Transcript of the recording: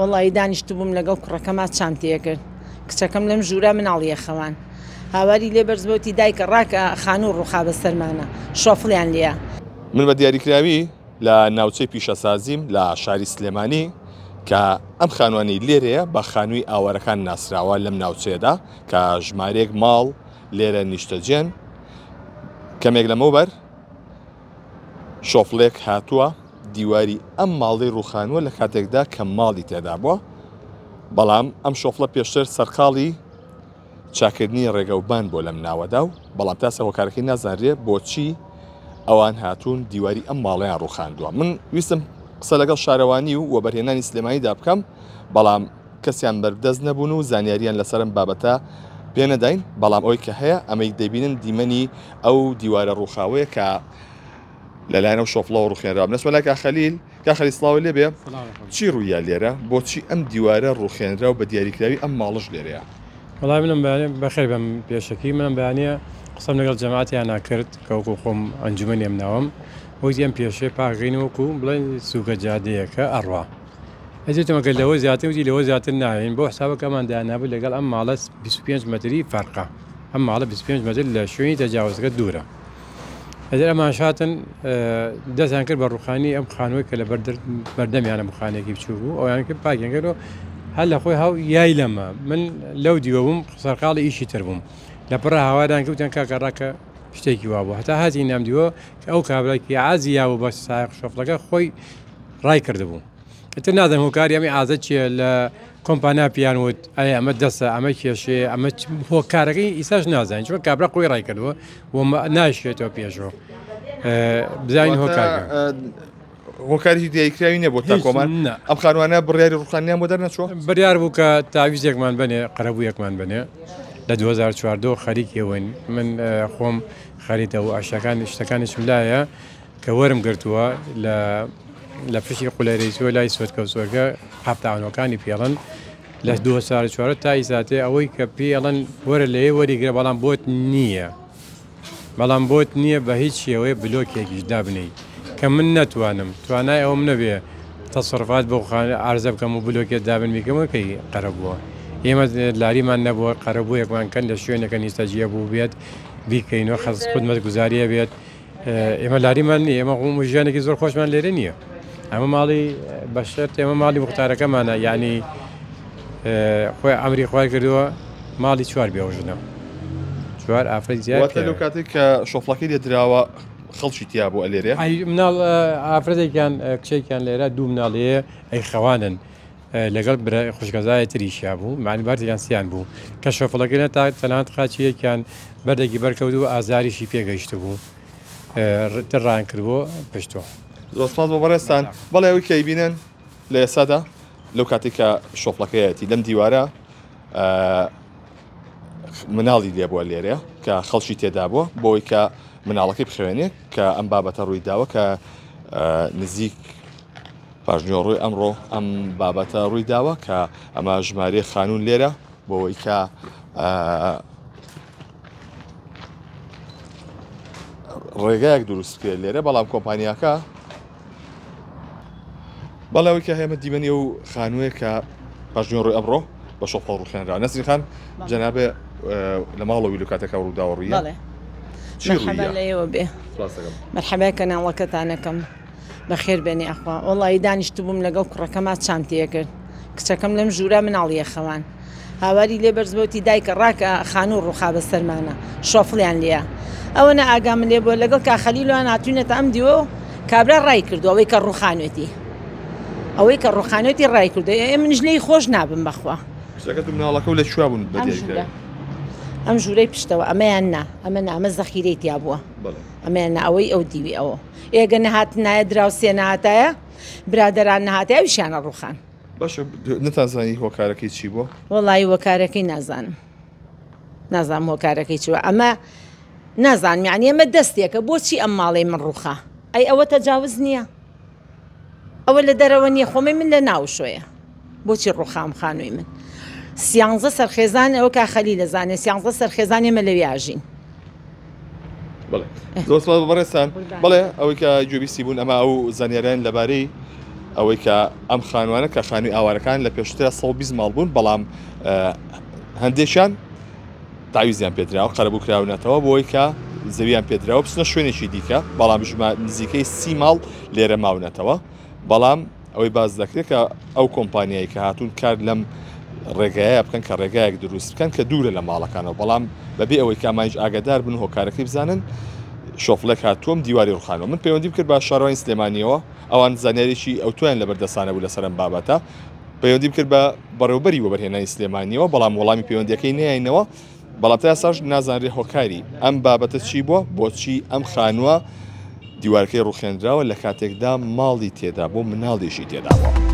وڵی دانیشتبووم لەگەڵ کوڕەکەمات چانتەیە کرد کچەکەم لەم ژوورە مناڵیە خەوان هاواری لێ بەرزبەوتی دایکە ڕاکە خانوو ڕووخا بە سەرمانە شۆفڵیان لێە. من بە دیاریکراوی لە ناوچەی پیشەسازیم لە شاری سلێمانی کە ئەم خانوانی لێرەیە بە خانووی ئاوارەکان ناسراوە لەم ناوچەیەدا کە ژمارەیەک ماڵ لێرە نیشتەجێن کەمێک لەمەوبەر شۆفڵێک هاتووە دیواری ئەم ماڵی ڕووخانووە لە کاتێکدا کە ماڵی تێدا بووە، بەڵام ئەم شۆفڵە پێشتر سەرقاڵی چاکردنی ڕێگەوبان بۆ لەم ناوەدا و بەڵام تا سەرۆکارەکەی نازانرێ بۆچی ئەوان هاتوون دیواری ئەم ماڵیان ڕووخاندووە. من ویستم قسە لەگەڵ شارەوانی و وەبەرهێنانی سلێمانیدا بکەم، بەڵام کەسیان بەردەست نەبوون و زانیاریان لەسەرم بابەتە پێ نەداین، بەڵام ئەوەی کە هەیە ئەمەی دەبینن دیمەنی ئەو دیوارە ڕووخاوەیە کە لەلایەنەوە شۆفڵەوە ڕوخێنراوە. نەسمە لای کاخەلیل سڵاوی لێبێ چی ڕوویە لێرە بۆچی ئەم دیوارە ڕوخێنرا و بە دیاریکراوی ئەم ماڵش لێرەیە؟ وڵای منم بەیانێ بەخێر بەم پێشەکی منم بەیانە قسەم لەگەڵ جەماعەتیان ناکرد کە وەکو خۆم ئەنجومەنی ئەم ناوم وەک ئەم پێشەی پاغین وەکو بڵێن سووکە جادەیەکە ئەڕوا ئەجێتمەکە لەوە زیاتر وتی لەوە زیاتر ناوین بۆ حسابەکەمان دایانابوو لەگەڵ ئەم ماڵە 25 مەتری فەرقە، ئەم ماڵە 25 مەتر لە شوێنی تەجاوزەکە دوورە. ئەجر ئەمان شاتن دەستیان کرد بە ڕووخانی ئەم خانووی کە لە بەردەمیانە بخانێکی بچوو بوو ئەویان کرد پاکیانکردەوە هەر لە خۆی هاو یای لەمە من لەو دیوە بووم سەرقاڵی ئیشی تر بووم لە پڕە هاوادان کەوتیان کاکە ڕاکە شتێکی وا بوو هەتا هاتی نام دیوە کە ئەو کابراکی ئازی یاوە بە سایق شۆفڵەکە خۆی ڕای کردبوو. ئەتر نازانم هۆکاری ئەمی ئازە چیە لە کۆمپانیا پیان وت ئەیە ئەمە دەستە ئەمە کێشێ ئەمە هۆکارەکەی ئیساش نازانین چۆن کابرا خۆی ڕای کردووە و ناشێتەوە پێشەوە بزانین هۆکاری دیاریکراوی نیە بۆ تا کۆمان ئەم خانوانە بڕیاری ڕووخانیان بۆ دەرنەچووە؟ بڕیار بوو کە تاویزێکمان بنێ قەرەبوویەکمان بنێ لە 2014 خەریکیەوەین من خۆم خەریتە و ئاشەکان شتەکانیشم لایە کە وەرم گرتووە لە پشتی قولەرێتیوە لای سوێتکەوتۆرگە هەفتاوانەکانی پێڵن لە 2004 تا ئیساتێ ئەوەی کە پێڵەن وەرە لەیە وەریگرە بەڵام بۆت نییە بە هیچ شێوەیە بلۆکێکیش دابنەی کە من نەتوانم توانای ئەوم نەبێ تەسەڕفات بۆ ئارزە بکەم و بلۆکێت دابن میکەمەکەی قەرەبووە. ئێمە لاریمان نەبووە قەرەبوویەکمان کەن لە شوێنەکە نیستەجیە بوو بێت بیکەینەوە خەز خودمەت گوزاریە بێت ئێمە لاریمان نیە ئێمە ژیانێکی زۆر خۆشمان لێرە نییە. ئەمە ماڵی بەشێت ئێمە ماڵی مختارەکەمانە یعنی خۆی ئەمری خوای کردووە ماڵی چوار بێوژنە چوار ئافرەت زیاتر لەو کاتێک کە شۆفڵەکەی لێدراوە خەڵکی تیا بوو لێرە مناڵ ئافرەتێکیان کچێکیان لێرە دوو مناڵەیە ئەی خەوانن لەگەڵ خوشکەزایە تریشیا بوو معنیبارتیان سییان بوو کە شۆفڵەکەنە تا تەنانەت خاچیەکیان بەردێکی بەرکەوت و ئازاریشی پێگەیشت بوو تر ڕان کردبوو پشتوە. زۆر سپاس بۆ بەڕێستان. بەڵێ ئەوی کە بینن لە ئێسادا لەو کاتێک کە شۆفڵەکەیەتی لەم دیوارە مناڵی لێبووە لێرە کە خەڵکی تێدا بووە بۆی کە مناڵەکەی بخوێنێ کە ئەم بابەتە ڕووی داوە کە نزیک پاژنیۆڕۆی ئەمڕۆ ئەم بابەتە ڕووی داوە کە ئەمە ژمارە خانوون لێرە بۆەوەی کە ڕێگایەک دروستکرێ لێرە بەڵام کۆمپانیاکە بەڵاوی کە هەیەمە دیمەنی و خانوویە کە پاژنیۆڕۆی ئەمڕۆ بە شۆفڵ ڕوخێنرا. نەسرین خان جەنابێ لە ماڵەوەی لە کاتێکە ڕووداوە ڕوویە مرحبا لەیەوە بێ مەرحەبا کەناڵەکەتانەکەم بەخێر بێنێ ئەخوا وڵی دانیشتبووم لەگەڵ کوڕەکەمات چانتەیە کرد کچەکەم لەم ژوورە مناڵیە خەوان هاواری لێ بەرزبەوتی دایکە ڕاکە خانوو ڕووخا بە سەرمانە شۆفڵیان لێە ئەوە نە ئاگا من لێ بووە لەگەڵ کاخەلیلوان هاتوونێتە ئەم دیوە کابرا ڕای کردو ئەوەی کە ڕووخانێتی ڕای کردو منیش لێی خۆش نابم بەخوا مناڵەکە و لە شووا بوون ئەم ژوورەی پشتەوە ئەمەیان نا ئەمە زەخیرەی تیا بووە ئەمەیان ئەوەی ئەو دیوی ئەوە ئێگە نەهات نایە دراوسێ نهاتایە برادەران نهاتای ویشیانە ڕووخان. باشە نتانزانی هۆکارەکەی چی بووە؟ وەڵی هۆکارەکەی نازانم هۆکارەکەی چوە ئەمە نازانم یعنی ئەمە دەستێکە بۆچی ئەم ماڵی من ڕووخا ئەی ئەوە تەجاوز نییە ئەوە لە دەرەوە نییە خۆمەی من لە ناو شوۆیە بۆچی ڕووخام خانووی من 11 سەرخێزان ئەوە کاخەلی دەزانێت 11 سەرخێزان ئێمە لەوێ ئاژین. زۆر سپاس بۆ بەڕێستان. بەڵێ ئەوەی کە گوێبیستی بوون ئەمە ئەو زانیاریان لەبارەی ئەوەی کە ئەم خانوانە کە خانووی ئاوارەکان لە پێشترە 120 ماڵ بوون بەڵام هەندێکیان تاویزیان پێدراوە قەرەبوو کراونەتەوە بۆی کە زەویان پێدراوە بچنە شوێنێکی دیکە بەڵام نزیکەی 30 ماڵ لێرە ماونەتەوە بەڵام ئەوەی باز دەکرێت کە ئەو کۆمپانیایی کە هاتوون کار لەم ڕێگایە بکەن کە ڕێگایەک دروست بکەن کە دوورە لە ماڵەکانەوە بەڵام بەبێ ئەوەی کامانج ئاگادار بن هۆکارەکەی بزانن شۆفلێک هاتووەم دیواری ڕوخانەوە من پەیوەندی کرد بە شارۆین سلێمانیەوە ئەوان زانێریی ئەوتویان لە بەردەسانە بوو لەسەرم بابەتە پەیوەندی کرد بە بەڕێوبەری وەبەرهێنانی سلێمانیەوە بەڵام وەڵامی پەیوەندیەکەی نەیەینەوە بەڵام تا ئێستاش نازانرێ هۆکاری ئەم بابەتە چی بووە بۆچی ئەم خانووە دیوارەکەی ڕوخێنراوە لە کاتێکدا ماڵی تێدا بۆ مناڵیشی تێدا بووە.